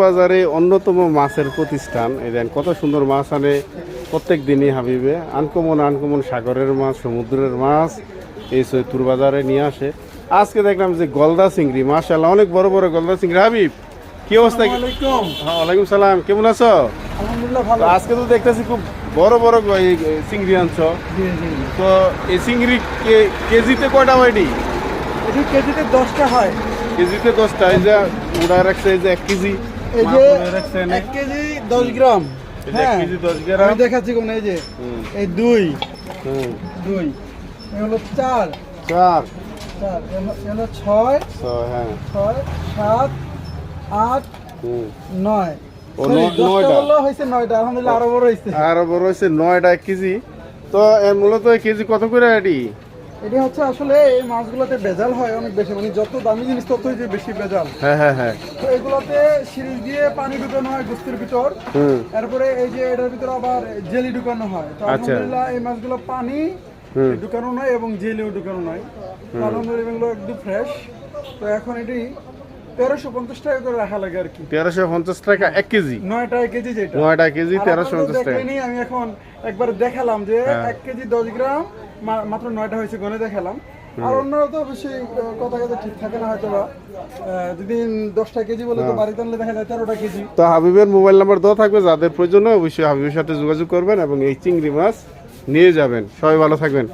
বাজারে অন্যতম মাছের প্রতিষ্ঠান। এই দেন কত সুন্দর মাছ আনে প্রত্যেক দিনই হাবিবে, আনকমন সাগরের মাছ, সমুদ্রের মাছ এই সৈয়দপুর বাজারে নিয়ে আসে। আজকে দেখলাম যে গলদা চিংড়ি, মাশাআল্লাহ অনেক বড় বড় গলদা চিংড়ি। হাবিব কি অবস্থা? ওয়ালাইকুম সালাম, কেমন আছো? আলহামদুলিল্লাহ ভালো। আজকে তো দেখতেছি খুব বড় বড় চিংড়ি আনছো। তো এই চিংড়ি কেজিতে কয়টা হয়নি? এটি কেজিতে 10টা হয়। কেজিতে 10টা। এই যে উড়া রাখছে, এই যে 1 কেজি, এই যে 1 কেজি 10 গ্রাম। হ্যাঁ 1 কেজি 10 গ্রাম আমি দেখাচ্ছি কোন, এই যে এই 2 2 এই হলো 4 4 হলো 6 হ্যাঁ 6 7 8 9 ও 9টা হলো হইছে 9টা। আলহামদুলিল্লাহ আরো বড় হইছে, আরো বড় হইছে 9টা 1 কেজি। তো এর মূলত এই কেজি কত করে এটি? এটি হচ্ছে আসলে এই মাছগুলোতে ভেজাল হয় অনেক বেশি, মানে যত দামি জিনিস ততই যে বেশি ভেজাল। হ্যাঁ তো এগুলোতে সিরিজ দিয়ে পানি ঢুকানো হয় গোস্তের ভিতর, তারপরে এই যে এটার ভিতরে আবার জেলি ঢুকানো হয়। তো আলহামদুলিল্লাহ এই মাছগুলো পানি ঢুকানো নয় এবং জেলিও ঢুকানো নয়। তো আলহামদুলিল্লাহ এগুলো একদম ফ্রেশ। তো এখন এটি 1350 টাকা করে রাখা লাগে আর কি। 1350 টাকা 1 কেজি? 9টা কেজি, যেটা 9টা কেজি 1350 টাকা। আমি এখন একবার দেখালাম যে 1 কেজি 10 গ্রাম মাত্র 9টা হয়েছে, গনে দেখালাম। আর অন্যরা তো অবশ্যই কথা ঠিক থাকে না হয়তো বা, যদি 10টা কেজি বলে তো বাড়িতে আনলে দেখা যায় 13টা কেজি। তো হাবিবের মোবাইল নাম্বার দেওয়া থাকবে, যাদের প্রয়োজন অবশ্যই হাবিবের সাথে যোগাযোগ করবেন এবং এই চিংড়ি মাছ নিয়ে যাবেন। সবাই ভালো থাকবেন।